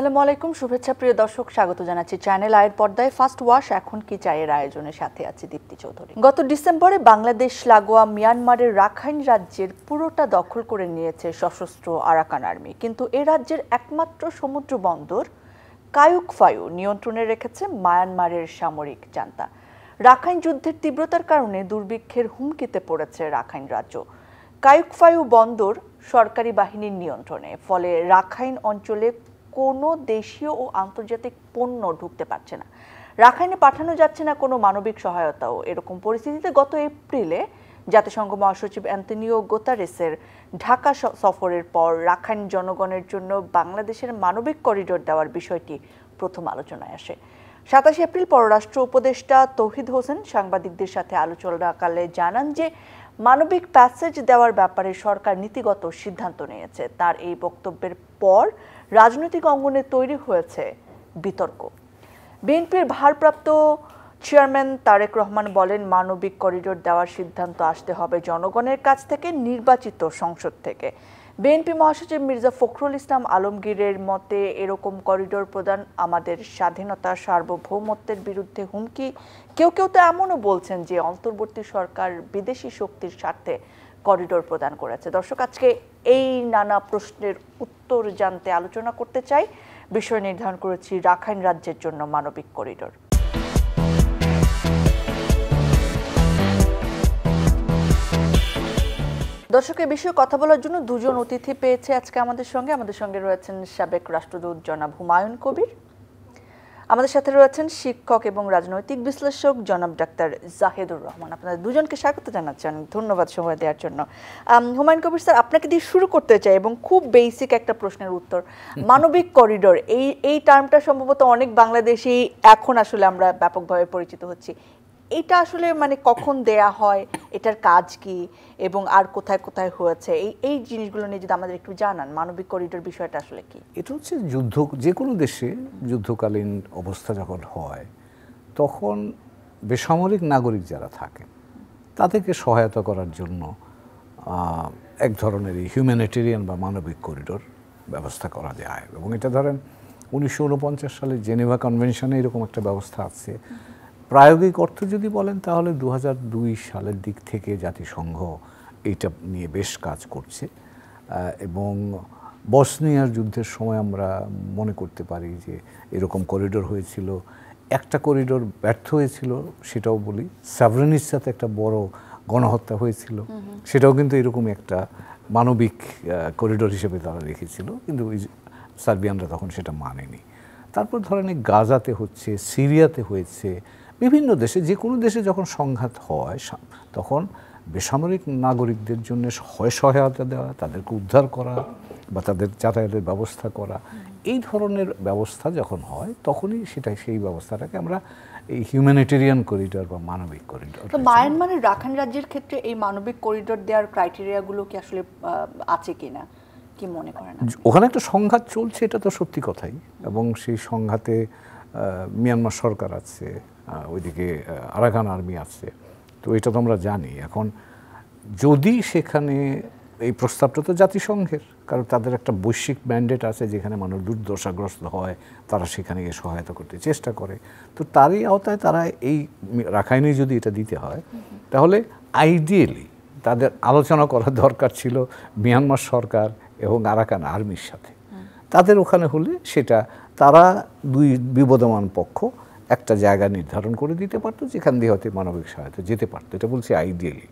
আসসালামু আলাইকুম, শুভেচ্ছা প্রিয় দর্শক, স্বাগত জানাচ্ছি চ্যানেল আয়ের পর্দায় ফার্স্ট ওয়াশ এখন কি চায়ের আয়োজনের সাথে আছি দীপ্তি চৌধুরী। গত ডিসেম্বরে বাংলাদেশ লাগোয়া মিয়ানমারের রাখাইন রাজ্যের পুরোটা দখল করে নিয়েছে সশস্ত্র আরাকান আর্মি, কিন্তু এ রাজ্যের একমাত্র সমুদ্র বন্দর কায়ুকফায়ু নিয়ন্ত্রণে রেখেছে মায়ানমারের সামরিক জান্তা। রাখাইন যুদ্ধের তীব্রতার কারণে দুর্ভিক্ষের হুমকিতে পড়েছে রাখাইন রাজ্য। কায়ুকফায়ু বন্দর সরকারি বাহিনীর নিয়ন্ত্রণে, ফলে রাখাইন অঞ্চলে কোনো দেশীয় ও আন্তর্জাতিক পণ্য ঢুকতে পারছে না। রাখাইনে পাঠানো যাচ্ছে না কোনো মানবিক সহায়তাও। এরকম পরিস্থিতিতে গত এপ্রিলে জাতিসংঘ মহাসচিব অ্যান্তনিও গুতেরেসের ঢাকা সফরের পর রাখাইন জনগণের জন্য বাংলাদেশের মানবিক করিডোর দেওয়ার বিষয়টি প্রথম আলোচনায় আসে। 27 এপ্রিল পররাষ্ট্র উপদেষ্টা তৌহিদ হোসেন সাংবাদিকদের সাথে আলোচনাকালে জানান যে মানবিক প্যাসেজ দেওয়ার ব্যাপারে সরকার নীতিগত সিদ্ধান্ত নিয়েছে। তার এই বক্তব্যের পর রাজনৈতিক অঙ্গনে তৈরি হয়েছে বিতর্ক। বিএনপির ভারপ্রাপ্ত চেয়ারম্যান তারেক রহমান বলেন, মানবিক করিডোর দেওয়ার সিদ্ধান্ত আসতে হবে জনগণের কাছ থেকে, নির্বাচিত সংসদ থেকে। বিএনপি মহাসচিব মির্জা ফখরুল ইসলাম আলমগীরের মতে এরকম করিডোর প্রদান আমাদের স্বাধীনতা সার্বভৌমত্বের বিরুদ্ধে হুমকি। কেউ কেউ তো এমনও বলছেন যে অন্তর্বর্তী সরকার বিদেশি শক্তির স্বার্থে করিডোর প্রদান করেছে। দর্শক, আজকে এই নানা প্রশ্নের উত্তর জানতে আলোচনা করতে চাই। বিষয় নির্ধারণ করেছি রাখাইন রাজ্যের জন্য মানবিক করিডোর। দর্শক, এই বিষয়ে কথা বলার জন্য দুজন অতিথি পেয়েছে আজকে আমাদের সঙ্গে রয়েছেন সাবেক রাষ্ট্রদূত জনাব হুমায়ুন কবির, আমাদের সাথে রয়েছেন শিক্ষক এবং রাজনৈতিক বিশ্লেষক জনাব ডাক্তার জাহেদুর রহমান। আপনাদের দুজনকে স্বাগত জানাচ্ছি, অনেক ধন্যবাদ সময় দেওয়ার জন্য। হুমায়ুন কবির স্যার, আপনাকে দিয়ে শুরু করতে চাই এবং খুব বেসিক একটা প্রশ্নের উত্তর। মানবিক করিডোর, এই টার্মটা সম্ভবত অনেক বাংলাদেশী এখন আসলে আমরা ব্যাপকভাবে পরিচিত হচ্ছি। এটা আসলে মানে কখন দেয়া হয়, এটার কাজ কি এবং আর কোথায় কোথায় হয়েছে, এই জিনিসগুলো নিয়ে যদি আমাদের একটু জানান। মানবিক করিডোর বিষয়টা আসলে কি? এটা হচ্ছে যুদ্ধ, যে কোনো দেশে যুদ্ধকালীন অবস্থা যখন হয় তখন বেসামরিক নাগরিক যারা থাকেন তাদেরকে সহায়তা করার জন্য এক ধরনের হিউম্যানিটেরিয়ান বা মানবিক করিডোর ব্যবস্থা করা যায়। এবং এটা ধরেন 1949 সালে জেনেভা কনভেনশনে এরকম একটা ব্যবস্থা আছে। প্রায়োগিক অর্থ যদি বলেন তাহলে 2002 সালের দিক থেকে জাতিসংঘ এইটা নিয়ে বেশ কাজ করছে। এবং বসনিয়ার যুদ্ধের সময় আমরা মনে করতে পারি যে এরকম করিডোর হয়েছিল। একটা করিডোর ব্যর্থ হয়েছিল, সেটাও বলি। সাভরেনিসাতে একটা বড় গণহত্যা হয়েছিল, সেটাও কিন্তু এরকম একটা মানবিক করিডোর হিসেবে তারা রেখেছিল, কিন্তু সার্বিয়ানরা তখন সেটা মানেনি। তারপর ধরেন গাজাতে হচ্ছে, সিরিয়াতে হয়েছে, বিভিন্ন দেশে, যে কোনো দেশে যখন সংঘাত হয় তখন বেসামরিক নাগরিকদের জন্য হয় সহায়তা দেওয়া, তাদেরকে উদ্ধার করা বা তাদের যাতায়াতের ব্যবস্থা করা, এই ধরনের ব্যবস্থা যখন হয় তখনই সেই ব্যবস্থাটাকে আমরা এই হিউম্যানিটেরিয়ান করিডোর বা মানবিক করিডোর। তো মায়ানমারের রাখাইন রাজ্যের ক্ষেত্রে এই মানবিক করিডোর দেওয়ার ক্রাইটেরিয়াগুলো কি আসলে আছে কিনা, কি মনে করেন? ওখানে একটা সংঘাত চলছে, এটা তো সত্যি কথাই। এবং সেই সংঘাতে মিয়ানমার সরকার আছে, ওইদিকে আরাকান আর্মি আছে, তো এটা তো আমরা জানি। এখন যদি সেখানে এই প্রস্তাবটা তো জাতিসংঘের, কারণ তাদের একটা বৈশ্বিক ম্যান্ডেট আছে, যেখানে মানুষ দুর্দশাগ্রস্ত হয় তারা সেখানে গিয়ে সহায়তা করতে চেষ্টা করে, তো তারই আওতায় তারা এই রাখাইনে যদি এটা দিতে হয় তাহলে আইডিয়ালি তাদের আলোচনা করার দরকার ছিল মিয়ানমার সরকার এবং আরাকান আর্মির সাথে। তাদের ওখানে হলে সেটা তারা দুই বিবদমান পক্ষ একটা জায়গা নির্ধারণ করে দিতে পারতো যেখান দিয়ে হয়তো মানবিক সহায়তা যেতে পারতো, এটা বলছি আইডিয়ালি।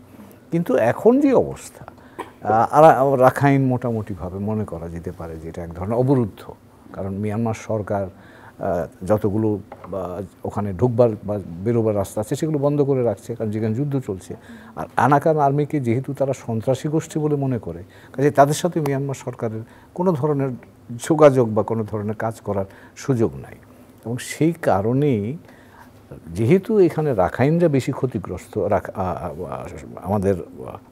কিন্তু এখন যে অবস্থা, রাখাইন মোটামুটিভাবে মনে করা যেতে পারে যে এটা এক ধরনের অবরুদ্ধ, কারণ মিয়ানমার সরকার যতগুলো ওখানে ঢুকবার বা বেরোবার রাস্তা আছে সেগুলো বন্ধ করে রাখছে, কারণ যেখানে যুদ্ধ চলছে। আর আরাকান আর্মিকে যেহেতু তারা সন্ত্রাসী গোষ্ঠী বলে মনে করে, কাজে তাদের সাথে মিয়ানমার সরকারের কোনো ধরনের যোগাযোগ বা কোনো ধরনের কাজ করার সুযোগ নাই। এবং সেই কারণেই যেহেতু এখানে রাখাইনরা বেশি ক্ষতিগ্রস্ত, আমাদের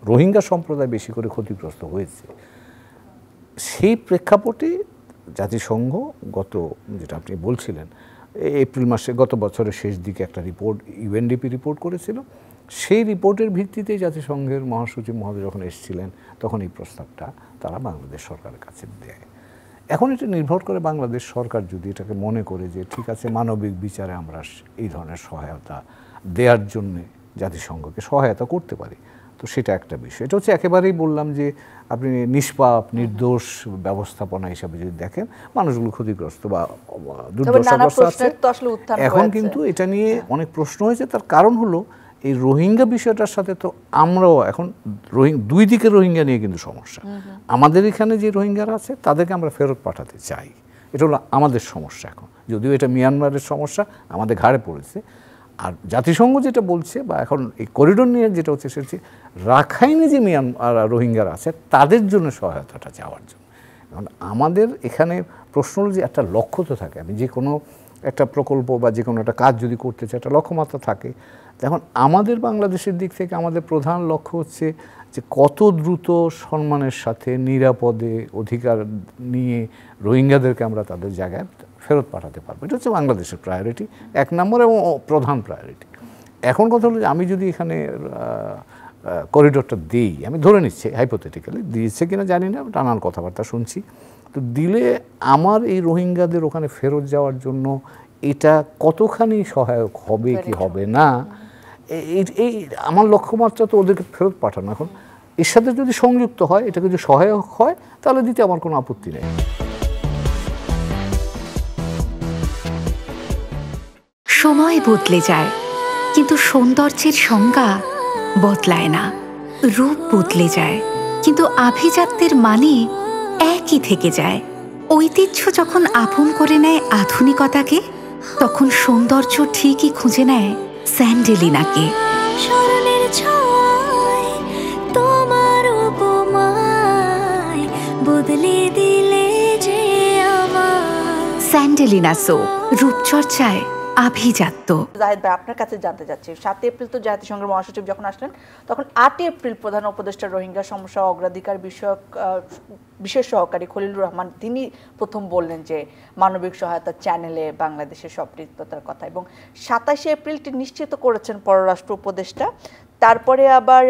রোহিঙ্গা সম্প্রদায় বেশি করে ক্ষতিগ্রস্ত হয়েছে, সেই প্রেক্ষাপটে জাতিসংঘ যেটা আপনি বলছিলেন, এপ্রিল মাসে গত বছরের শেষ দিকে একটা রিপোর্ট ইউএনডিপি রিপোর্ট করেছিল। সেই রিপোর্টের ভিত্তিতে জাতিসংঘের মহাসচিব মহোদয় যখন এসেছিলেন তখন এই প্রস্তাবটা তারা বাংলাদেশ সরকারের কাছে দেয়। এখন এটা নির্ভর করে বাংলাদেশ সরকার যদি এটাকে মনে করে যে ঠিক আছে মানবিক বিচারে আমরা এই ধরনের সহায়তা দেওয়ার জন্যে জাতিসংঘকে সহায়তা করতে পারি, তো সেটা একটা বিষয়। এটা হচ্ছে একেবারেই বললাম যে আপনি নিষ্পাপ নির্দোষ ব্যবস্থাপনা হিসাবে যদি দেখেন, মানুষগুলো ক্ষতিগ্রস্ত বা দুর্দশাগ্রস্ত আছে। এখন কিন্তু এটা নিয়ে অনেক প্রশ্ন হয়েছে, তার কারণ হলো এই রোহিঙ্গা বিষয়টার সাথে তো আমরাও এখন দুই দিকে রোহিঙ্গা নিয়ে কিন্তু সমস্যা। আমাদের এখানে যে রোহিঙ্গারা আছে তাদেরকে আমরা ফেরত পাঠাতে চাই, এটা হলো আমাদের সমস্যা। এখন যদিও এটা মিয়ানমারের সমস্যা আমাদের ঘাড়ে পড়েছে, আর জাতিসংঘ যেটা বলছে বা এখন এই করিডোর নিয়ে যেটা হচ্ছে সেটা হচ্ছে রাখাইনে যে মিয়ানমার রোহিঙ্গারা আছে তাদের জন্য সহায়তাটা চাওয়ার জন্য। এখন আমাদের এখানে প্রশ্ন হল যে একটা লক্ষ্য তো থাকে, আমি যে কোনো একটা প্রকল্প বা যে কোনো একটা কাজ যদি করতে চাই একটা লক্ষ্যমাত্রা থাকে। এখন আমাদের বাংলাদেশের দিক থেকে আমাদের প্রধান লক্ষ্য হচ্ছে যে কত দ্রুত সম্মানের সাথে নিরাপদে অধিকার নিয়ে রোহিঙ্গাদেরকে আমরা তাদের জায়গায় ফেরত পাঠাতে পারবো, এটা হচ্ছে বাংলাদেশের প্রায়োরিটি 1 নম্বর এবং প্রধান প্রায়োরিটি। এখন কথা হলো যে আমি যদি এখানে করিডোরটা দিই, আমি ধরে নিচ্ছি হাইপোথেটিক্যালি, দিয়েছে কিনা জানি না, নানান কথাবার্তা শুনছি, তো দিলে আমার এই রোহিঙ্গাদের ওখানে ফেরত যাওয়ার জন্য এটা কতখানি সহায়ক হবে কি হবে না, এই আমার লক্ষ্যমাত্রা তো ওদেরকে ফেরত পাঠানো। এখন এর সাথে যদি সংযুক্ত হয়, এটা যদি সহায়ক হয়, তাহলে দিতে আমার কোনো আপত্তি নেই। সময় বদলে যায়, কিন্তু সৌন্দর্যের সংজ্ঞা বদলায় না। রূপ বদলে যায়, কিন্তু আভিজাত্যের মানে একই থেকে যায়। ঐতিহ্য যখন আপন করে নেয় আধুনিকতাকে, তখন সৌন্দর্য ঠিকই খুঁজে নেয় স্যান্ডেলিনাকে। স্মরণের ছোঁয়ায় তোমার উপমায় বদলে দিলে যে আমার। স্যান্ডেলিনা সো, রূপচর্চায় আভিজাত্য। জাহিদ ভাই, আপনার কাছে জানতে চাচ্ছি, 7 এপ্রিল তো জাতিসংঘের মহাসচিব যখন আসলেন, তখন 8 এপ্রিল প্রধান উপদেষ্টা রোহিঙ্গা সমস্যা অগ্রাধিকার বিষয়ক বিশেষ সহকারী খলিলুর রহমান তিনি প্রথম বললেন যে মানবিক সহায়তা চ্যানেলে বাংলাদেশের সম্পৃক্ততার কথা, এবং 27 এপ্রিলটি নিশ্চিত করেছেন পররাষ্ট্র উপদেষ্টা। তারপরে আবার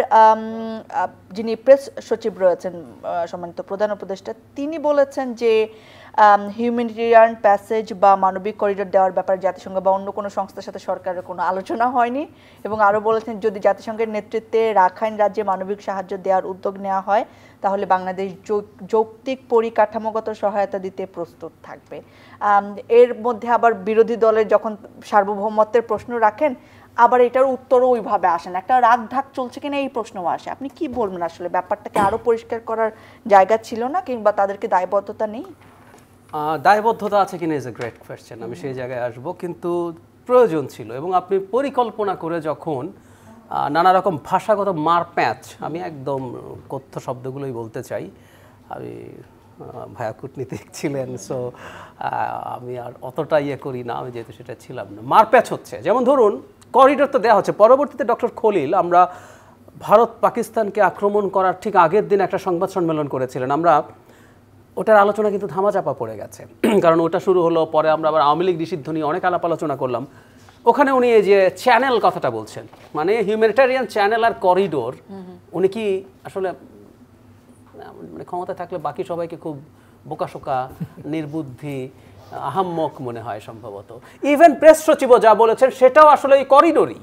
যিনি প্রেস সচিব রয়েছেন সম্মানিত প্রধান উপদেষ্টা, তিনি বলেছেন যে হিউম্যানিটেরিয়ান প্যাসেজ বা মানবিক করিডোর দেওয়ার ব্যাপারে জাতিসংঘ বা অন্য কোনো সংস্থার সাথে সরকারের কোনো আলোচনা হয়নি, এবং আরও বলেছেন যদি জাতিসংঘের নেতৃত্বে রাখাইন রাজ্যে মানবিক সাহায্য দেওয়ার উদ্যোগ নেওয়া হয় তাহলে বাংলাদেশ যৌক্তিক পরিকাঠামোগত সহায়তা দিতে প্রস্তুত থাকবে। এর মধ্যে আবার বিরোধী দলের যখন সার্বভৌমত্বের প্রশ্ন রাখেন, আবার এটার উত্তরও ওইভাবে আসেন, একটা রাগ ঢাক চলছে কিনা এই প্রশ্নও আসে। আপনি কি বলবেন, আসলে ব্যাপারটাকে আরও পরিষ্কার করার জায়গা ছিল না, কিংবা তাদেরকে দায়বদ্ধতা নেই? দায়বদ্ধতা আছে কিনা ইজ এ গ্রেট কোয়েশ্চেন, আমি সেই জায়গায় আসবো, কিন্তু প্রয়োজন ছিল। এবং আপনি পরিকল্পনা করে যখন নানা রকম ভাষাগত মারপ্যাঁচ, আমি একদম কথ্য শব্দগুলোই বলতে চাই, আমি ভায়া কূটনীতিক ছিলেন, সো আমি আর অতটা ইয়ে করি না, আমি যেহেতু সেটা ছিলাম না, মারপ্যাঁচ হচ্ছে। যেমন ধরুন করিডোর তো দেওয়া হচ্ছে, পরবর্তীতে ডক্টর খলিল আমরা ভারত পাকিস্তানকে আক্রমণ করার ঠিক আগের দিন একটা সংবাদ সম্মেলন করেছিলেন, আমরা ওটার আলোচনা কিন্তু ধামাচাপা পড়ে গেছে, কারণ ওটা শুরু হলো, পরে আমরা আবার আওয়ামী লীগ নিষিদ্ধ নিয়ে অনেক আলাপ আলোচনা করলাম। ওখানে উনি এই যে চ্যানেল কথাটা বলছেন, মানে হিউম্যানিটেরিয়ান চ্যানেল আর করিডোর, উনি কি আসলে মানে ক্ষমতা থাকলে বাকি সবাইকে খুব বোকাশোকা নির্বুদ্ধি আহাম্মক মনে হয় সম্ভবত। ইভেন প্রেস সচিবও যা বলেছেন সেটাও আসলে এই করিডোরই,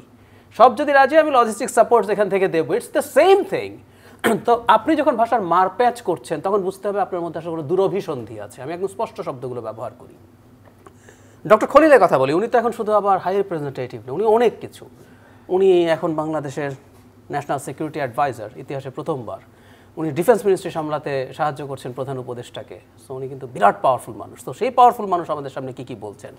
সব যদি রাজি আমি লজিস্টিক সাপোর্ট এখান থেকে দেবো, ইটস দ্য সেম থিং। তো আপনি যখন ভাষার মারপ্যাচ করছেন তখন বুঝতে হবে আপনার মধ্যে আসলে কোনো দুরভিসন্ধি আছে। আমি একদম স্পষ্ট শব্দগুলো ব্যবহার করি। ডক্টর খলিলের কথা বলি, উনি তো এখন শুধু আবার হাই রিপ্রেজেন্টেটিভ না, উনি অনেক কিছু। উনি এখন বাংলাদেশের ন্যাশনাল সিকিউরিটি অ্যাডভাইজার, ইতিহাসে প্রথমবার। উনি ডিফেন্স মিনিস্ট্রি সামলাতে সাহায্য করছেন প্রধান উপদেষ্টাকে, সো উনি কিন্তু বিরাট পাওয়ারফুল মানুষ। তো সেই পাওয়ারফুল মানুষ আমাদের সামনে কী বলছেন,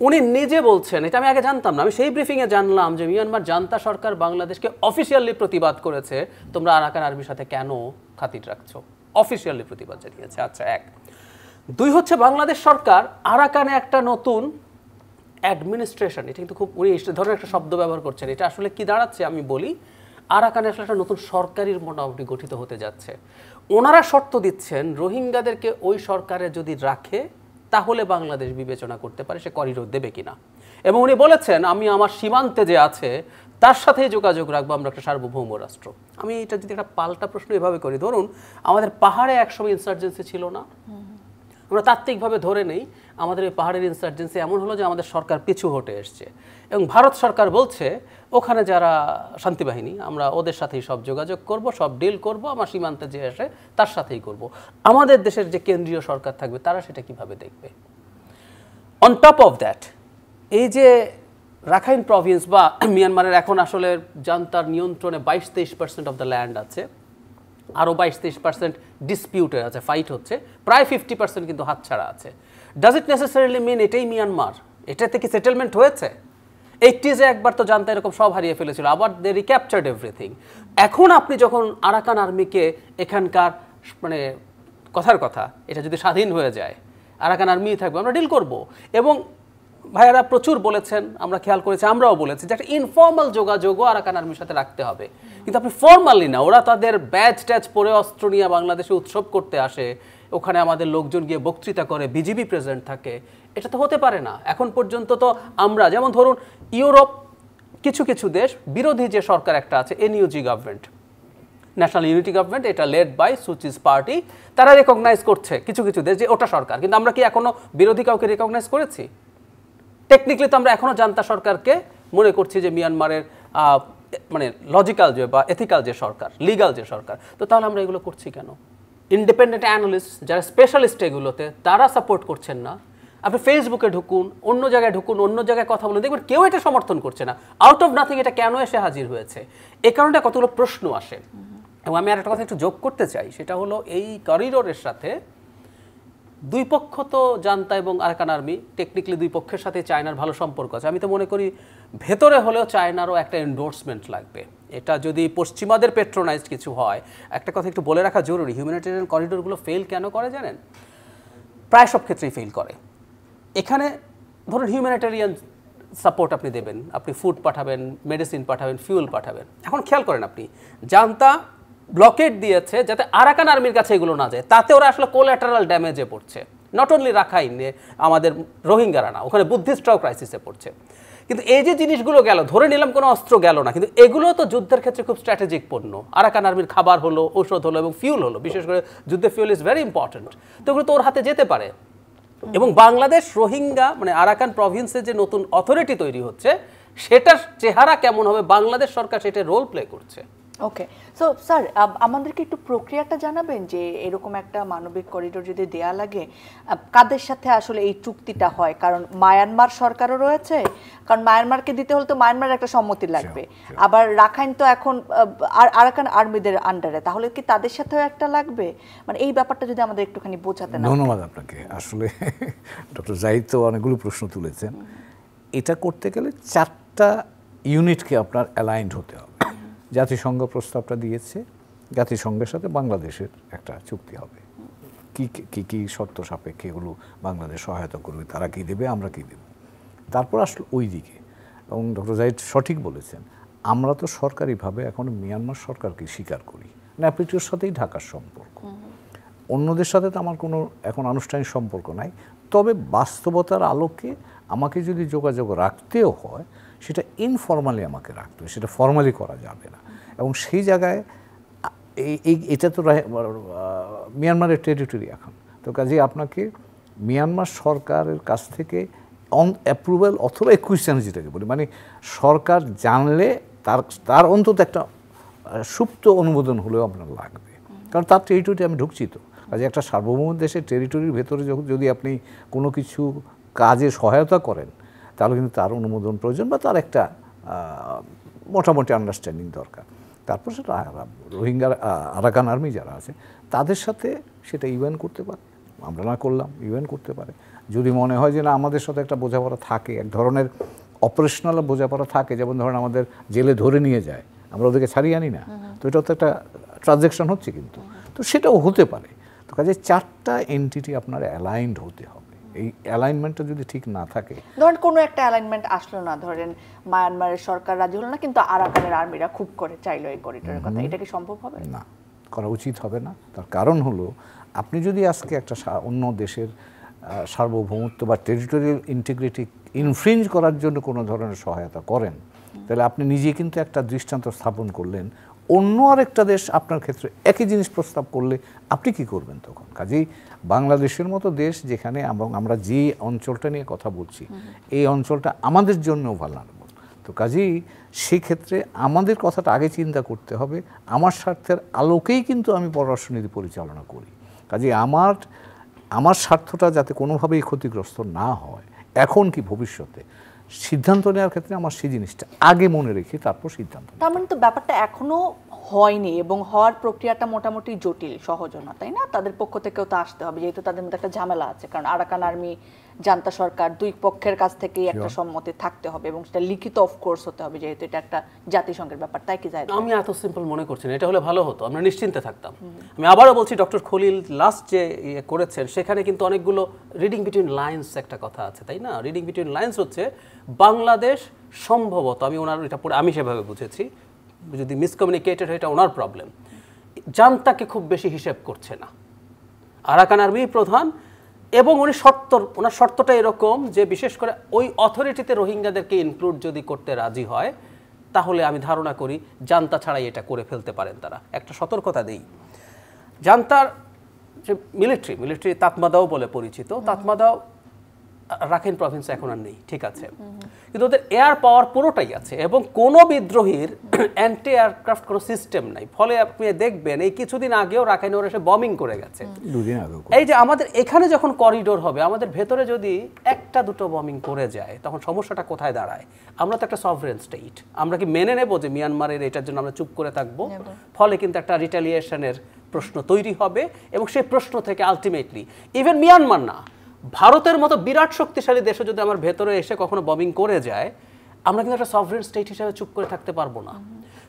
উনি নিজে বলছেন, এটা আমি আগে জানতাম না, আমি সেই ব্রিফিংয়ে জানলাম যে মিয়ানমার জান্তা সরকার বাংলাদেশকে অফিসিয়ালি প্রতিবাদ করেছে, তোমরা আরাকান আর্মির সাথে কেন খাতির রাখছো, অফিসিয়ালি প্রতিবাদ জানিয়েছে। আচ্ছা, 1 2 হচ্ছে বাংলাদেশ সরকার আরাকানে একটা নতুন অ্যাডমিনিস্ট্রেশন, এটা কিন্তু খুব উনি এই ধরনের একটা শব্দ ব্যবহার করছেন, এটা আসলে কি দাঁড়াচ্ছে আমি বলি, আরাকানে আসলে একটা নতুন সরকারের মোটামুটি গঠিত হতে যাচ্ছে। ওনারা শর্ত দিচ্ছেন রোহিঙ্গাদেরকে ওই সরকারে যদি রাখে তাহলে বাংলাদেশ বিবেচনা করতে পারে সে করিডোর দেবে কিনা, এবং উনি বলেছেন আমি আমার সীমান্তে যে আছে তার সাথেই যোগাযোগ রাখবো, আমরা একটা সার্বভৌম রাষ্ট্র। আমি এটা যদি একটা পাল্টা প্রশ্ন এভাবে করি, ধরুন আমাদের পাহাড়ে একসময় ইনসার্জেন্সি ছিল না, আমরা তাত্ত্বিকভাবে ধরে নেই আমাদের এই পাহাড়ের ইনসার্জেন্সি এমন হলো যে আমাদের সরকার পিছু হটে এসছে, এবং ভারত সরকার বলছে ওখানে যারা শান্তিবাহিনী আমরা ওদের সাথেই সব যোগাযোগ করব, সব ডিল করব, আমার সীমান্তে যে আসে তার সাথেই করব। আমাদের দেশের যে কেন্দ্রীয় সরকার থাকবে তারা সেটা কিভাবে দেখবে? অন টপ অফ দ্যাট, এই যে রাখাইন প্রভিন্স বা মিয়ানমারের এখন আসলে জান্তার নিয়ন্ত্রণে 22-23% অফ দ্য ল্যান্ড আছে, আরও 22-23% ডিসপিউটেড আছে, ফাইট হচ্ছে, প্রায় 50% কিন্তু হাতছাড়া আছে। ডাজ ইট নেসেসারিলি মিন এটাই মিয়ানমার? এটাতে কি সেটেলমেন্ট হয়েছে? 80s একবার তো জানতে এরকম সব হারিয়ে ফেলেছিল, আবার দে রিক্যাপচার্ড এভরিথিং। এখন আপনি যখন আরাকান আর্মিকে এখানকার মানে কথার কথা এটা যদি স্বাধীন হয়ে যায়, আরাকান আর্মি থাকবে, আমরা ডিল করব। এবং ভাইয়ারা প্রচুর বলেছেন, আমরা খেয়াল করেছি, আমরাও বলেছি যে একটা ইনফর্মাল যোগাযোগও আরাকান আর্মির সাথে রাখতে হবে, কিন্তু আপনি ফর্মালি না। ওরা তাদের ব্যাজ ট্যাজ পরে অস্ত্র নিয়ে বাংলাদেশে উৎসব করতে আসে, ওখানে আমাদের লোকজন গিয়ে বক্তৃতা করে, বিজিবি প্রেজেন্ট থাকে, এটা তো হতে পারে না। এখন পর্যন্ত তো আমরা যেমন ধরুন ইউরোপ কিছু কিছু দেশ বিরোধী যে সরকার একটা আছে, NUG government, national unity government, এটা লেড বাই সুচিস পার্টি, তারা রেকগনাইজ করছে কিছু কিছু দেশ যে ওটা সরকার, কিন্তু আমরা কি এখনো বিরোধী কাউকে রেকগনাইজ করেছি? টেকনিক্যালি তো আমরা এখনো জান্তা সরকারকে মনে করছি যে মিয়ানমারের মানে লজিক্যাল যে বা এথিক্যাল যে সরকার, লিগ্যাল যে সরকার। তো তাহলে আমরা এগুলো করছি কেন? ইন্ডিপেন্ডেন্ট অ্যানালিস্ট যারা স্পেশালিস্ট এগুলোতে, তারা সাপোর্ট করছেন না। আপনি ফেসবুকে ঢুকুন, অন্য জায়গায় ঢুকুন, অন্য জায়গায় কথা বলুন, দেখবেন কেউ এটা সমর্থন করছে না। আউট অফ নাথিং এটা কেন এসে হাজির হয়েছে? এই কারণে কতগুলো প্রশ্ন আসে। এবং আমি আর একটা কথা একটু যোগ করতে চাই, সেটা হলো এই করিডোরের সাথে দুই পক্ষ তো জান্তা এবং আরাকান আর্মি, টেকনিক্যালি দুই পক্ষের সাথে চায়নার ভালো সম্পর্ক আছে। আমি তো মনে করি ভেতরে হলেও চায়নারও একটা এন্ডোর্সমেন্ট লাগবে। এটা যদি পশ্চিমাদের পেট্রোনাইজড কিছু হয়, একটা কথা একটু বলে রাখা জরুরি, হিউম্যানিটেরিয়ান করিডোরগুলো ফেল কেন করে জানেন? প্রায় সব ক্ষেত্রেই ফেল করে। এখানে ধরুন হিউম্যানিটেরিয়ান সাপোর্ট আপনি দেবেন, আপনি ফুড পাঠাবেন, মেডিসিন পাঠাবেন, ফিউল পাঠাবেন। এখন খেয়াল করেন আপনি, জান্তা ব্লকেট দিয়েছে যাতে আরাকান আর্মির কাছে এগুলো না যায়, তাতে ওরা আসলে কোল্যাটারাল ড্যামেজে পড়ছে। নট অনলি রাখাইনে, আমাদের রোহিঙ্গারা না, ওখানে বুদ্ধিস্টরাও ক্রাইসিসে পড়ছে। কিন্তু এই যে জিনিসগুলো গেল, ধরে নিলাম কোনো অস্ত্র গেল না, কিন্তু এগুলো তো যুদ্ধের ক্ষেত্রে খুব স্ট্র্যাটেজিক পণ্য। আরাকান আর্মির খাবার হলো, ঔষধ হলো এবং ফিউল হলো, বিশেষ করে যুদ্ধে ফিউল ইজ ভেরি ইম্পর্টেন্ট। তো এগুলো তো ওর হাতে যেতে পারে। এবং বাংলাদেশ রোহিঙ্গা মানে আরাকান প্রভিন্সে যে নতুন অথরিটি তৈরি হচ্ছে, সেটার চেহারা কেমন হবে, বাংলাদেশ সরকার সেটা রোল প্লে করছে। ওকে, সো স্যার আমাদেরকে একটু প্রক্রিয়াটা জানাবেন যে এরকম একটা মানবিক করিডোর যদি দেয়া লাগে, কাদের সাথে আসলে এই চুক্তিটা হয়? কারণ মায়ানমার সরকারও রয়েছে, কারণ মায়ানমারকে দিতে হলে তো মায়ানমার একটা সম্মতি লাগবে, আবার রাখাইন তো এখন আরাকান আর্মিদের আন্ডারে, তাহলে কি তাদের সাথেও একটা লাগবে? মানে এই ব্যাপারটা যদি আমাদের একটুখানি বোঝাতেন। ধন্যবাদ আপনাকে। আসলে ডক্টর জাহিদ তো অনেকগুলো প্রশ্ন তুলেছেন। এটা করতে গেলে 4টা ইউনিটকে আপনার অ্যালাইন্ড হতে হবে। জাতিসংঘ প্রস্তাবটা দিয়েছে, জাতিসংঘের সাথে বাংলাদেশের একটা চুক্তি হবে, কি কি শর্ত সাপেক্ষে এগুলো বাংলাদেশ সহায়তা করবে, তারা কি দেবে, আমরা কি দেব। তারপর আসলে ওই দিকে, এবং ডক্টর জাহিদ সঠিক বলেছেন, আমরা তো সরকারিভাবে এখন মিয়ানমার সরকারকে স্বীকার করি, নেপথ্যের সাথেই ঢাকার সম্পর্ক, অন্যদের সাথে তো আমার কোনো এখন আনুষ্ঠানিক সম্পর্ক নাই। তবে বাস্তবতার আলোকে আমাকে যদি যোগাযোগ রাখতেও হয়, সেটা ইনফর্মালি আমাকে রাখতে হবে, সেটা ফর্মালি করা যাবে না। এবং সেই জায়গায় এটা তো মিয়ানমারের টেরিটরি এখন, তো কাজে আপনাকে মিয়ানমার সরকারের কাছ থেকে অ্যাপ্রুভাল অথবা একুইশন যেটাকে বলি, মানে সরকার জানলে তার অন্তত একটা সুপ্ত অনুমোদন হলেও আপনার লাগবে, কারণ তার টেরিটরি আমি ঢুকছি তো। কাজে একটা সার্বভৌম দেশের টেরিটরির ভেতরে যদি আপনি কোনো কিছু কাজে সহায়তা করেন, তাহলে কিন্তু তার অনুমোদন প্রয়োজন বা তার একটা মোটামুটি আন্ডারস্ট্যান্ডিং দরকার। তারপর সেটা রোহিঙ্গা আরাকান আর্মি যারা আছে তাদের সাথে সেটা ইউএন করতে পারে, আমরা না করলাম ইউএন করতে পারে। যদি মনে হয় যে না আমাদের সাথে একটা বোঝাপড়া থাকে, এক ধরনের অপারেশনাল বোঝাপড়া থাকে, যেমন ধরেন আমাদের জেলে ধরে নিয়ে যায়, আমরা ওদেরকে ছাড়িয়ে আনি না, তো এটাও তো একটা ট্রানজ্যাকশন হচ্ছে কিন্তু, তো সেটাও হতে পারে। তো কাজে 4টা এন্টিটি আপনার অ্যালাইনড হতে হবে। এই অ্যালাইনমেন্টটা যদি ঠিক না থাকে, ধরেন কোনো একটা অ্যালাইনমেন্ট আসলো না, ধরেন মায়ানমারের সরকার রাজি হলো না, কিন্তু আরাকানের আর্মিরা খুব করে চাইলো এই করিডোরের কথা, এটা কি সম্ভব হবে? না, করা উচিত হবে না। তার কারণ হলো, আপনি যদি আজকে একটা অন্য দেশের সার্বভৌমত্ব বা টেরিটোরিয়াল ইন্টিগ্রিটি ইনফ্রিঞ্জ করার জন্য কোনো ধরনের সহায়তা করেন, তাহলে আপনি নিজে কিন্তু একটা দৃষ্টান্ত স্থাপন করলেন অন্য আরেকটা দেশ আপনার ক্ষেত্রে একই জিনিস প্রস্তাব করলে আপনি কি করবেন তখন? কাজেই বাংলাদেশের মতো দেশ যেখানে আমরা যে অঞ্চলটা নিয়ে কথা বলছি এই অঞ্চলটা আমাদের জন্য ভালনারেবল, তো কাজেই সেই ক্ষেত্রে আমাদের কথাটা আগে চিন্তা করতে হবে। আমার স্বার্থের আলোকেই কিন্তু আমি পররাষ্ট্রনীতি পরিচালনা করি। কাজেই আমার স্বার্থটা যাতে কোনোভাবেই ক্ষতিগ্রস্ত না হয়, এখন কি ভবিষ্যতে সিদ্ধান্ত নেওয়ার ক্ষেত্রে আমার সেই জিনিসটা আগে মনে রেখে তারপর সিদ্ধান্ত। তার মানে তো ব্যাপারটা এখনো হয়নি এবং হওয়ার প্রক্রিয়াটা মোটামুটি জটিল, সহজও না, তাই না? তাদের পক্ষ থেকেও তো আসতে হবে, যেহেতু তাদের মধ্যে একটা ঝামেলা আছে, কারণ আরাকান আর্মি, জান্তা সরকার, দুই পক্ষের কাছ থেকেই একটা সম্মতি থাকতে হবে এবং সেটা লিখিত অফকোর্স হতে হবে, যেহেতু এটা একটা জাতিসংঘের ব্যাপার। তাই কি যায়? আমি এত সিম্পল মনে করছি না, এটা হলে ভালো হতো, আমরা নিশ্চিন্তে থাকতাম। আমি আবারও বলছি, ডক্টর খলিল লাস্ট যে করেছেন সেখানে কিন্তু অনেকগুলো রিডিং বিটুইন লাইন্স একটা কথা আছে, তাই না? রিডিং বিটুইন লাইন্স হচ্ছে বাংলাদেশ সম্ভবত, আমি ওনার এটা পড়ে আমি সেভাবে বুঝেছি, যদি মিসকমিউনিকেটেড হয় এটা ওনার প্রবলেম, জান্তাকে খুব বেশি হিসেব করছে না, আরাকান আর্মি প্রধান, এবং ওনার শর্তটা এরকম যে বিশেষ করে ওই অথরিটিতে রোহিঙ্গাদেরকে ইনক্লুড যদি করতে রাজি হয় তাহলে আমি ধারণা করি জান্তা ছাড়াই এটা করে ফেলতে পারেন তারা। একটা সতর্কতা দেই, জান্তার যে মিলিটারি তাতমাদাও বলে পরিচিত, তাতমাদাও রাখাইন প্রভিন্সে এখন আর নেই, ঠিক আছে, কিন্তু ওদের এয়ার পাওয়ার পুরোটাই আছে এবং কোনো বিদ্রোহীর অ্যান্টি এয়ারক্রাফট কোনো সিস্টেম নাই। ফলে আপনি দেখবেন এই কিছুদিন আগেও রাখাইন ওরা এসে বমিং করে গেছে। এই যে আমাদের এখানে যখন করিডোর হবে, আমাদের ভেতরে যদি একটা দুটো বমিং করে যায় তখন সমস্যাটা কোথায় দাঁড়ায়? আমরা তো একটা সভরেন স্টেট, আমরা কি মেনে নেব যে মিয়ানমারের এটার জন্য আমরা চুপ করে থাকবো? ফলে কিন্তু একটা রিটালিয়েশনের প্রশ্ন তৈরি হবে এবং সেই প্রশ্ন থেকে আলটিমেটলি ইভেন মিয়ানমার না, ভারতের মতো বিরাট শক্তিশালী দেশে যদি আমার ভেতরে এসে কখনো বমিং করে যায়, আমরা কিন্তু একটা সভরেন স্টেট হিসেবে চুপ করে থাকতে পারবো না।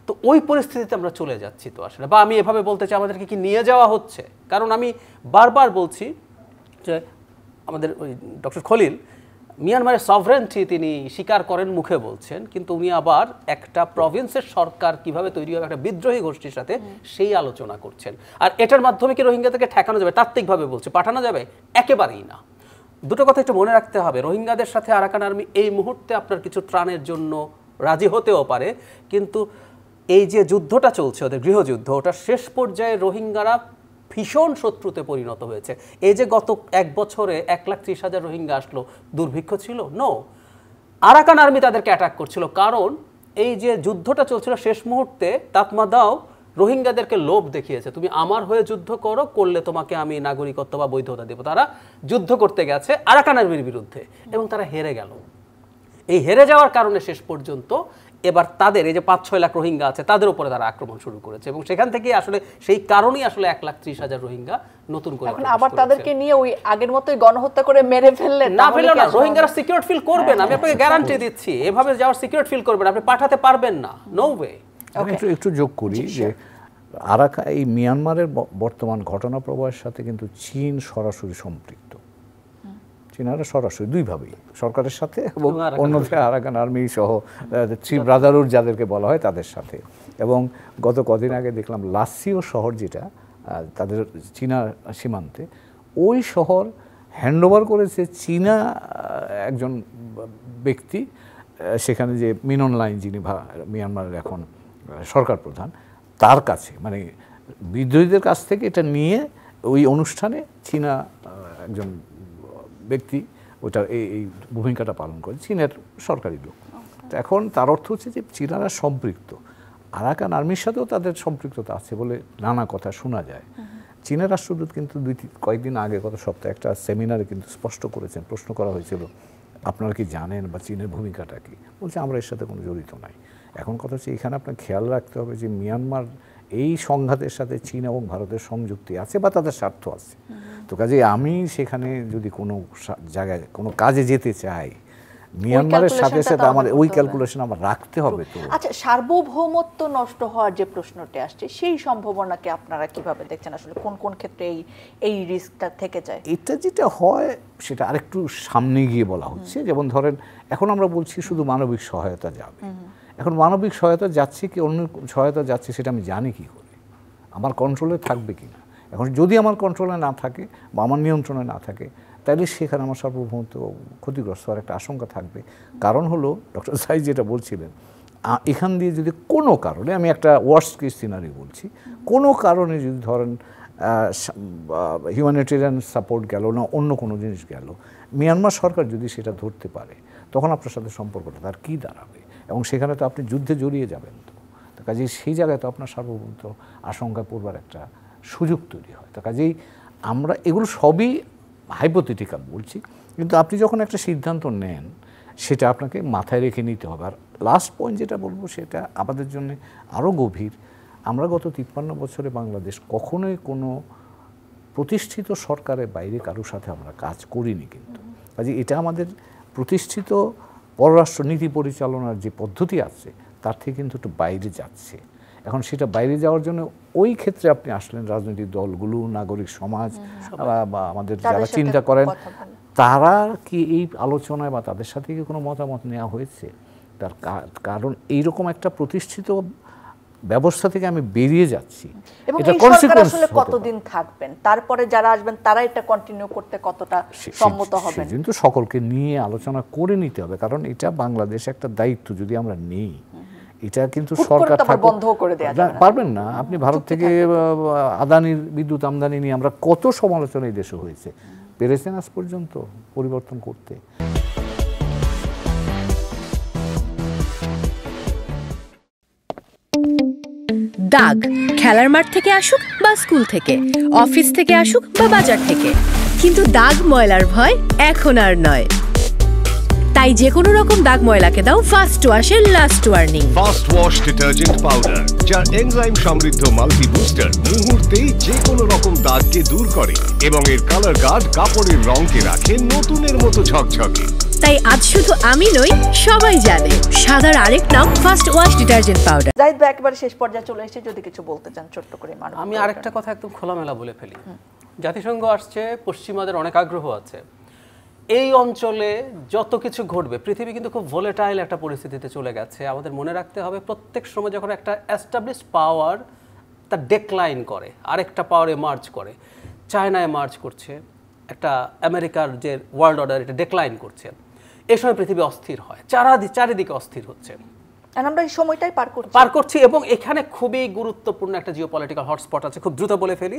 তো ওই পরিস্থিতিতে আমরা চলে যাচ্ছি তো আসলে, বা আমি এভাবে বলতে চাই আমাদেরকে কি নিয়ে যাওয়া হচ্ছে। কারণ আমি বারবার বলছি যে আমাদের ওই ডক্টর খলিল মিয়ানমারের সভরেন্টি তিনি স্বীকার করেন, মুখে বলছেন, কিন্তু উনি আবার একটা প্রভিন্সের সরকার কিভাবে তৈরি হবে একটা বিদ্রোহী গোষ্ঠীর সাথে সেই আলোচনা করছেন। আর এটার মাধ্যমে কি রোহিঙ্গাদেরকে ঠেকানো যাবে? তাত্ত্বিকভাবে বলছে, পাঠানো যাবে? একেবারেই না। দুটো কথা একটু মনে রাখতে হবে, রোহিঙ্গাদের সাথে আরাকান আর্মি এই মুহূর্তে আপনার কিছু ত্রাণের জন্য রাজি হতেও পারে, কিন্তু এই যে যুদ্ধটা চলছে ওদের গৃহযুদ্ধ, ওটা শেষ পর্যায়ে রোহিঙ্গারা ভীষণ শত্রুতে পরিণত হয়েছে। এই যে গত এক বছরে 1,30,000 রোহিঙ্গা আসলো, দুর্ভিক্ষ ছিল? নো, আরাকান আর্মি তাদেরকে অ্যাটাক করছিল। কারণ এই যে যুদ্ধটা চলছিল শেষ মুহূর্তে তাতমাদাও রোহিঙ্গাদেরকে লোভ দেখিয়েছে, তুমি আমার হয়ে যুদ্ধ করো, করলে তোমাকে আমি নাগরিকত্ব বা বৈধতা দেব। তারা যুদ্ধ করতে গেছে আরাকান আর্মির বিরুদ্ধে এবং তারা হেরে গেল। এই হেরে যাওয়ার কারণে শেষ পর্যন্ত এবার তাদের এই যে 5-6 লাখ রোহিঙ্গা আছে তাদের উপরে তারা আক্রমণ শুরু করেছে এবং সেখান থেকে আসলে সেই কারণেই আসলে 1,30,000 রোহিঙ্গা নতুন করে এখন আবার তাদেরকে নিয়ে ওই আগের মতোই গণহত্যা করে মেরে ফেললে না, ফেলে না, রোহিঙ্গারা সিকিউর ফিল করবে না, আমি আপনাকে গ্যারান্টি দিচ্ছি। এভাবে যাওয়ার সিকিউর ফিল করবে না, আপনি পাঠাতে পারবেন না, নো ওয়ে। একটু যোগ করি যে এই মিয়ানমারের বর্তমান ঘটনা প্রবাহের সাথে কিন্তু চীন সরাসরি সম্পৃক্ত। চীনারা সরাসরি দুইভাবেই, সরকারের সাথে এবং অন্যদিকে আরাকান আর্মি সহ থ্রি ব্রাদারহুড যাদেরকে বলা হয় তাদের সাথে। এবং গত কদিন আগে দেখলাম লাসিও শহর, যেটা তাদের চীনা সীমান্তে, ওই শহর হ্যান্ডওভার করেছে চীনা একজন ব্যক্তি, সেখানে যে মিন অং হ্লাইং, যিনি মিয়ানমারের এখন সরকার প্রধান, তার কাছে, মানে বিদ্রোহীদের কাছ থেকে এটা নিয়ে ওই অনুষ্ঠানে চীনা একজন ব্যক্তি ওটা এই ভূমিকাটা পালন করে, চীনের সরকারি লোক। তো এখন তার অর্থ হচ্ছে যে চীনারা সম্পৃক্ত, আরাকান আর্মির সাথেও তাদের সম্পৃক্ততা আছে বলে নানা কথা শোনা যায়। চীনের রাষ্ট্রদূত কিন্তু কয়েকদিন আগে, গত সপ্তাহে একটা সেমিনারে কিন্তু স্পষ্ট করেছেন, প্রশ্ন করা হয়েছিল আপনারা কি জানেন বা চীনের ভূমিকাটা কি, বলছে আমরা এর সাথে কোনো জড়িত নাই। এখন কথা হচ্ছে এখানে আপনার খেয়াল রাখতে হবে যে মিয়ানমার এই সংঘাতের সাথে চীন এবং ভারতের সংযুক্তি আছে বা তাদের স্বার্থ আছে। তো কাজে আমি সেখানে যদি কোনো জায়গায় কোনো কাজে যেতে চাই, মিয়ানমারের সাথে সাথে আমার ওই ক্যালকুলেশন আমার রাখতে হবে। তো আচ্ছা, সার্বভৌমত্ব নষ্ট হওয়ার যে প্রশ্নটি আসছে, সেই সম্ভাবনাকে আপনারা কিভাবে দেখছেন? আসলে কোন কোন ক্ষেত্রে এই রিস্কটা থেকে যায়? এটা যেটা হয় সেটা আরেকটু সামনে গিয়ে বলা হচ্ছে। যেমন ধরেন, এখন আমরা বলছি শুধু মানবিক সহায়তা যাবে। এখন মানবিক সহায়তা যাচ্ছে কি অন্য সহায়তা যাচ্ছে সেটা আমি জানি কি করে, আমার কন্ট্রোলে থাকবে কিনা। এখন যদি আমার কন্ট্রোলে না থাকে বা আমার নিয়ন্ত্রণে না থাকে, তাহলে সেখানে আমার সার্বভৌমত্ব ক্ষতিগ্রস্ত হওয়ার একটা আশঙ্কা থাকবে। কারণ হলো ডক্টর সাইদ যেটা বলছিলেন, এখান দিয়ে যদি কোনো কারণে, আমি একটা ওয়ার্স্ট কেস সিনারি বলছি, কোনো কারণে যদি ধরেন হিউম্যানিটেরিয়ান সাপোর্ট গেল না, অন্য কোনো জিনিস গেল, মিয়ানমার সরকার যদি সেটা ধরতে পারে, তখন আপনার সাথে সম্পর্কটা তার কী দাঁড়াবে? এবং সেখানে তো আপনি যুদ্ধে জড়িয়ে যাবেন। তো কাজেই সেই জায়গায় তো আপনার সার্বভৌমত্ব আশঙ্কায় পড়বার একটা সুযোগ তৈরি হয়। তো কাজেই আমরা এগুলো সবই হাইপোথেটিক্যাল বলছি, কিন্তু আপনি যখন একটা সিদ্ধান্ত নেন সেটা আপনাকে মাথায় রেখে নিতে হবে। আর লাস্ট পয়েন্ট যেটা বলবো সেটা আমাদের জন্য আরও গভীর। আমরা গত 53 বছরে বাংলাদেশ কখনোই কোনো প্রতিষ্ঠিত সরকারের বাইরে কারোর সাথে আমরা কাজ করিনি, কিন্তু কাজে এটা আমাদের প্রতিষ্ঠিত পররাষ্ট্র নীতি পরিচালনার যে পদ্ধতি আছে তার থেকে কিন্তু একটু বাইরে যাচ্ছে। এখন সেটা বাইরে যাওয়ার জন্য ওই ক্ষেত্রে আপনি আসলেন রাজনৈতিক দলগুলো, নাগরিক সমাজ বা আমাদের যারা চিন্তা করেন, তারা কি এই আলোচনায় বা তাদের সাথে কি কোনো মতামত নেওয়া হয়েছে? তার কারণ এইরকম একটা প্রতিষ্ঠিত ব্যবস্থা থেকে আমি বেরিয়ে যাচ্ছি, এবং এই সরকার আসলে কতদিন থাকবেন, তারপরে যারা আসবেন তারা এটা কন্টিনিউ করতে কতটা সম্মত হবেন, কিন্তু সকলকে নিয়ে আলোচনা করে নিতে হবে। কারণ এটা বাংলাদেশ একটা দায়িত্ব যদি আমরা নেই, এটা কিন্তু সরকার বন্ধ করে দেয়া পারবেন না। আপনি ভারত থেকে আদানির বিদ্যুৎ আমদানি নিয়ে আমরা কত সমালোচনা এই দেশে হয়েছে, পেরেছেন আজ পর্যন্ত পরিবর্তন করতে? দাগ খেলার মাঠ থেকে আসুক বা স্কুল থেকে, অফিস থেকে আসুক বা বাজার থেকে, কিন্তু দাগ ময়লার ভয় এখন আর নয়। তাই যে কোনো রকম দাগ ময়লাকে দাও ফার্স্ট ওয়াশের last warning. First wash detergent powder, যার এনজাইম সমৃদ্ধ মাল্টি বুস্টার মুহূর্তেই যে কোনো রকম দাগকে দূর করে এবং এর কালার গার্ড কাপড়ের রঙকে রাখে নতুনের মতো ঝকঝকে। তাই আজ শুধু আমি নই, সবাই জানে সাদার আরেক নাম first wash detergent powder. Zahid ভাই একেবারে শেষ পর্যায়ে চলে এসেছে, যদি কিছু বলতে চান ছোট্ট করে। আমি আরেকটা কথা একদম খোলামেলা বলে ফেলি। জাতিসংঘ আসছে, পশ্চিমাদের অনেক আগ্রহ আছে। এই অঞ্চলে যত কিছু ঘটবে, পৃথিবী কিন্তু খুব ভোলেটাইল একটা পরিস্থিতিতে চলে গেছে। আমাদের মনে রাখতে হবে প্রত্যেক সময় যখন একটা এস্টাবলিশড পাওয়ার তা ডেক্লাইন করে, আরেকটা পাওয়ার এমার্জ করে। চায়না এমার্জ করছে, একটা আমেরিকার যে ওয়ার্ল্ড অর্ডার এটা ডেক্লাইন করছে। এই সময় পৃথিবী অস্থির হয়, চারিদিকে অস্থির হচ্ছে। আমরা এই সময়টাই পার করছি এবং এখানে খুবই গুরুত্বপূর্ণ একটা জিওপলিটিক্যাল হটস্পট আছে। খুব দ্রুত বলে ফেলি,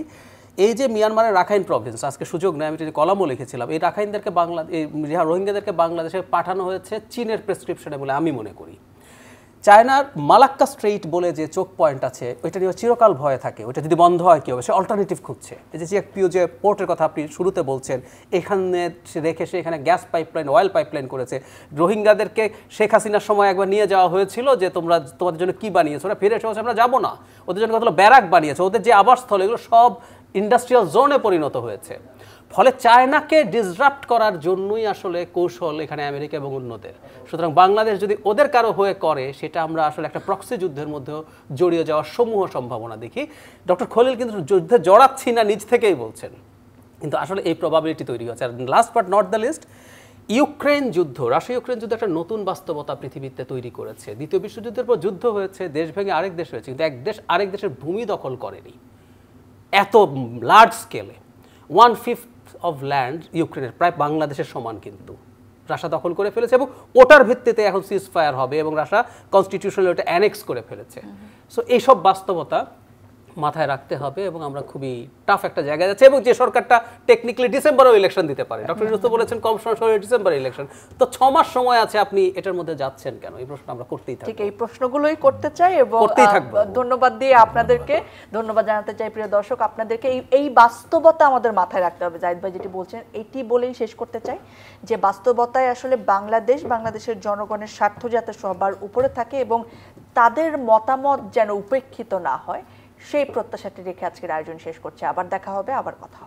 এই যে মিয়ানমারের রাখাইন প্রভিন্স, আজকে সুযোগ নেই, আমি কলামও লিখেছিলাম, এই রাখাইনদেরকে রোহিঙ্গাদেরকে বাংলাদেশে পাঠানো হয়েছে চীনের প্রেসক্রিপশনে বলে আমি মনে করি। চায়নার মালাক্কা স্ট্রেইট বলে যে চোক পয়েন্ট আছে, ওইটা নিয়ে চিরকাল ভয়ে থাকে, ওইটা যদি বন্ধ হয় কি হবে, সে অল্টারনেটিভ খুঁজছে। এই যে চিয়াকপিও যে পোর্টের কথা আপনি শুরুতে বলছেন, এখানে রেখে সে এখানে গ্যাস পাইপলাইন, অয়েল পাইপলাইন করেছে। রোহিঙ্গাদেরকে শেখ হাসিনার সময় একবার নিয়ে যাওয়া হয়েছিল যে তোমাদের জন্য কি বানিয়েছে, ওরা ফিরে এসে আমরা যাবো না, ওদের জন্য কতগুলো ব্যারাক বানিয়েছে, ওদের যে আবাসস্থল এগুলো সব ইন্ডাস্ট্রিয়াল জোনে পরিণত হয়েছে। ফলে চায়নাকে ডিসরাপ্ট করার জন্যই আসলে কৌশল এখানে আমেরিকা এবং অন্যদের। সুতরাং বাংলাদেশ যদি ওদের কারো হয়ে করে, সেটা আমরা আসলে একটা প্রক্সি যুদ্ধের মধ্যেও জড়িয়ে যাওয়ার সমূহ সম্ভাবনা দেখি। ডক্টর খলিল কিন্তু যুদ্ধে জড়াচ্ছি না নিজ থেকেই বলছেন, কিন্তু আসলে এই প্রবাবিলিটি তৈরি হচ্ছে। আর last but not the list, Ukraine যুদ্ধ, রাশিয়া ইউক্রেন যুদ্ধ একটা নতুন বাস্তবতা পৃথিবীতে তৈরি করেছে। দ্বিতীয় বিশ্বযুদ্ধের পর যুদ্ধ হয়েছে, দেশ ভেঙে আরেক দেশ হয়েছে, কিন্তু এক দেশ আরেক দেশের ভূমি দখল করেনি এত লার্জ স্কেলে। 1/5 অফ ল্যান্ড ইউক্রেনের প্রায় বাংলাদেশের সমান কিন্তু রাশিয়া দখল করে ফেলেছে, এবং ওটার ভিত্তিতে এখন সিজ ফায়ার হবে এবং রাশিয়া কনস্টিটিউশনালি ওটা অ্যানেক্স করে ফেলেছে। সো এইসব বাস্তবতা মাথায় রাখতে হবে এবং আমরা খুবই টাফ একটা জায়গায় যাচ্ছি। এবং যে সরকারটা টেকনিক্যালি ডিসেম্বরেও ইলেকশন দিতে পারে, ডক্টর ইউনূস তো বলেছেন কম সময় ডিসেম্বরে ইলেকশন, তো 6 মাস সময় আছে, আপনি এটার মধ্যে যাচ্ছেন কেন? এই প্রশ্ন আমরা করতেই থাকব। ঠিক এই প্রশ্নগুলোই করতে চাই এবং ধন্যবাদ দিয়ে আপনাদেরকে ধন্যবাদ জানাতে চাই। প্রিয় দর্শক, আপনাদেরকে এই বাস্তবতা আমাদের মাথায় রাখতে হবে। জাহিদ ভাই যেটি বলছেন এটি বলেই শেষ করতে চাই যে বাস্তবতায় আসলে বাংলাদেশের জনগণের স্বার্থ যাতে সবার উপরে থাকে এবং তাদের মতামত যেন উপেক্ষিত না হয়, সেই প্রত্যাশাটি রেখে আজকের আয়োজন শেষ করছে। আবার দেখা হবে, আবার কথা হবে।